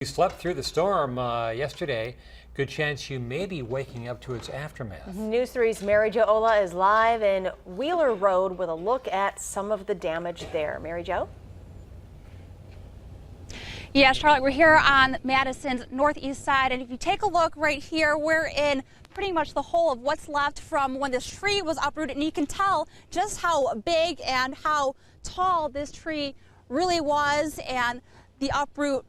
You slept through the storm yesterday. Good chance you may be waking up to its aftermath. News 3's Jo Ola is live in Wheeler Road with a look at some of the damage there. Jo? Yeah, Charlotte, we're here on Madison's northeast side, and if you take a look right here, we're in pretty much the whole of what's left from when this tree was uprooted, and you can tell just how big and how tall this tree really was, and the uproot,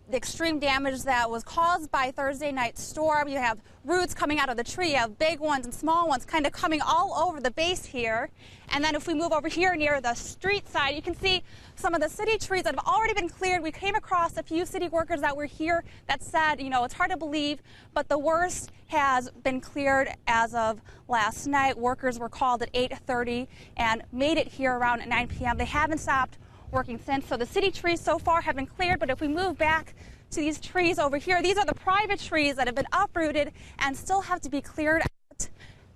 the extreme damage that was caused by Thursday night's storm. You have roots coming out of the tree, you have big ones and small ones kind of coming all over the base here. And then if we move over here near the street side, you can see some of the city trees that have already been cleared. We came across a few city workers that were here that said, you know, it's hard to believe, but the worst has been cleared as of last night. Workers were called at 8:30 and made it here around 9 p.m. They haven't stopped working since. So the city trees so far have been cleared, but if we move back to these trees over here, these are the private trees that have been uprooted and still have to be cleared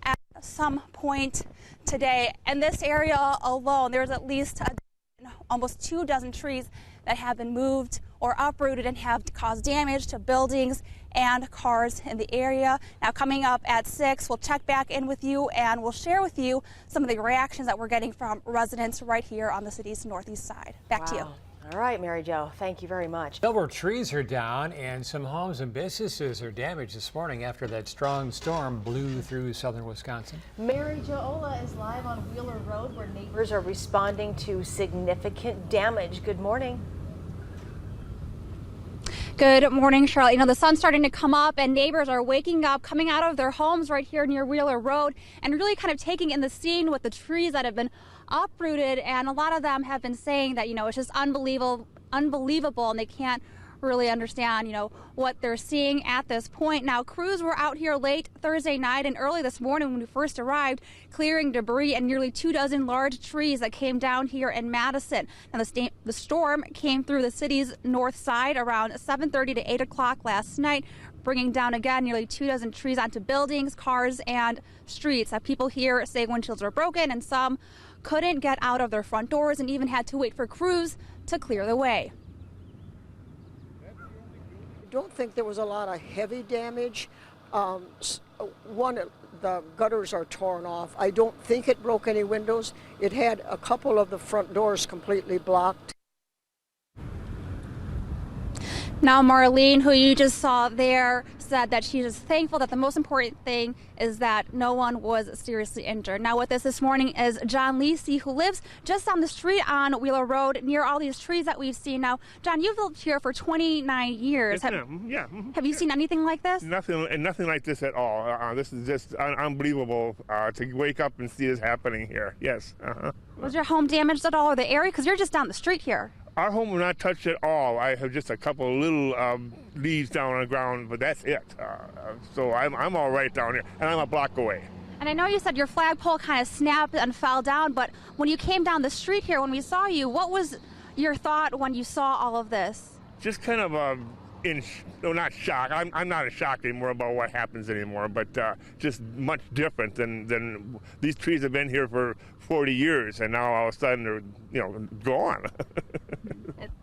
at some point today. In this area alone, there's at least almost 2 dozen trees that have been moved or uprooted and have caused damage to buildings and cars in the area. Now, coming up at 6, we'll check back in with you and we'll share with you some of the reactions that we're getting from residents right here on the city's northeast side. Back to you. All right, Jo, thank you very much. Several trees are down and some homes and businesses are damaged this morning after that strong storm blew through southern Wisconsin. Jo Ola is live on Wheeler Road where neighbors are responding to significant damage. Good morning. Good morning, Charlotte. You know, the sun's starting to come up and neighbors are waking up, coming out of their homes right here near Wheeler Road and really kind of taking in the scene with the trees that have been uprooted. And a lot of them have been saying that, you know, it's just unbelievable, and they can't really understand, you know, what they're seeing at this point. Now, crews were out here late Thursday night and early this morning when we first arrived, clearing debris and nearly 2 dozen large trees that came down here in Madison. Now, the storm came through the city's north side around 7:30 to 8 o'clock last night, bringing down again nearly 2 dozen trees onto buildings, cars, and streets. Now, people here say windshields were broken and some couldn't get out of their front doors and even had to wait for crews to clear the way. I don't think there was a lot of heavy damage. The gutters are torn off. I don't think it broke any windows. It had a couple of the front doors completely blocked. Now, Marlene, who you just saw there, said that she's just thankful that the most important thing is that no one was seriously injured. Now, with us this morning is John Lisi, who lives just down the street on Wheeler Road near all these trees that we've seen. Now, John, you've lived here for 29 years. Yes, yeah. Have you seen anything like this? Nothing like this at all. This is just unbelievable to wake up and see this happening here. Yes. Was your home damaged at all, or the area? Because you're just down the street here. Our home was not touched at all. I have just a couple of little leaves down on the ground, but that's it. So I'm all right down here, and I'm a block away. And I know you said your flagpole kind of snapped and fell down, but when you came down the street here, when we saw you, what was your thought when you saw all of this? Just kind of not shock. I'm not in shock anymore about what happens anymore, but just much different than these trees have been here for 40 years, and now all of a sudden they're, you know, gone. It's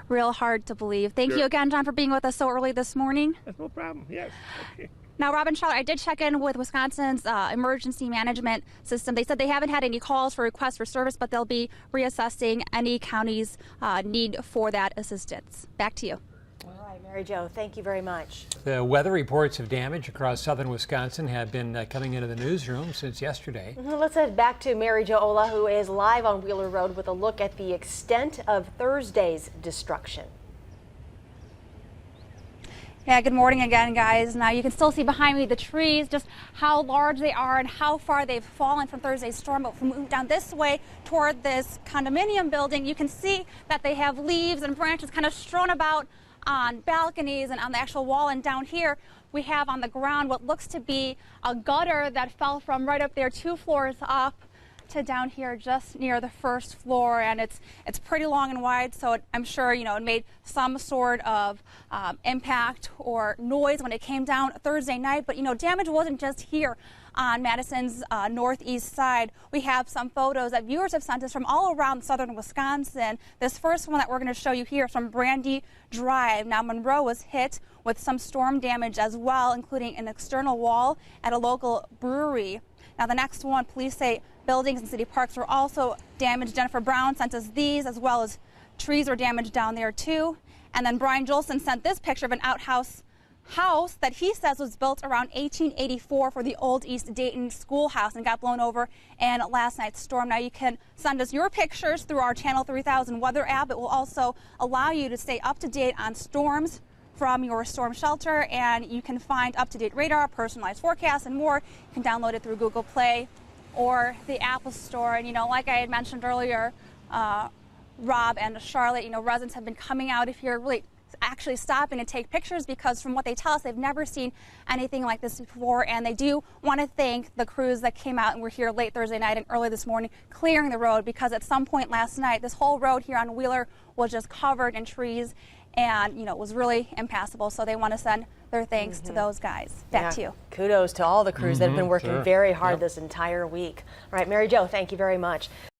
real hard to believe. Thank you again, John, for being with us so early this morning. That's no problem. Yes. Okay. Now, Robin, Charlotte, I did check in with Wisconsin's emergency management system. They said they haven't had any calls for requests for service, but they'll be reassessing any county's need for that assistance. Back to you. All right, Jo, thank you very much. The weather reports of damage across southern Wisconsin have been coming into the newsroom since yesterday. Let's head back to Jo Ola, who is live on Wheeler Road with a look at the extent of Thursday's destruction. Yeah, good morning again, guys. Now you can still see behind me the trees, just how large they are and how far they've fallen from Thursday's storm. But if we move down this way toward this condominium building, you can see that they have leaves and branches kind of strewn about on balconies and on the actual wall. And down here we have on the ground what looks to be a gutter that fell from right up there 2 floors up to down here just near the first floor, and it's pretty long and wide, so I'm sure, you know, it made some sort of impact or noise when it came down Thursday night. But, you know, damage wasn't just here on Madison's northeast side. We have some photos that viewers have sent us from all around southern Wisconsin. This first one that we're going to show you here is from Brandy Drive. Now, Monroe was hit with some storm damage as well, including an external wall at a local brewery. Now, the next one, police say buildings and city parks were also damaged. Jennifer Brown sent us these, as well as trees were damaged down there too. And then Brian Jolson sent this picture of an outhouse house that he says was built around 1884 for the old East Dayton schoolhouse and got blown over in last night's storm. Now, you can send us your pictures through our Channel 3000 weather app. It will also allow you to stay up to date on storms from your storm shelter, and you can find up-to-date radar, personalized forecasts, and more. You can download it through Google Play or the Apple Store. And, like I had mentioned earlier, Rob and Charlotte, residents have been coming out here, really actually stopping to take pictures, because from what they tell us, they've never seen anything like this before. And they do want to thank the crews that came out and were here late Thursday night and early this morning clearing the road, because at some point last night, this whole road here on Wheeler was just covered in trees and, it was really impassable. So they want to send their thanks to those guys. Back to you. Kudos to all the crews that have been working Sure. very hard Yep. this entire week. All right, Mary Jo, thank you very much.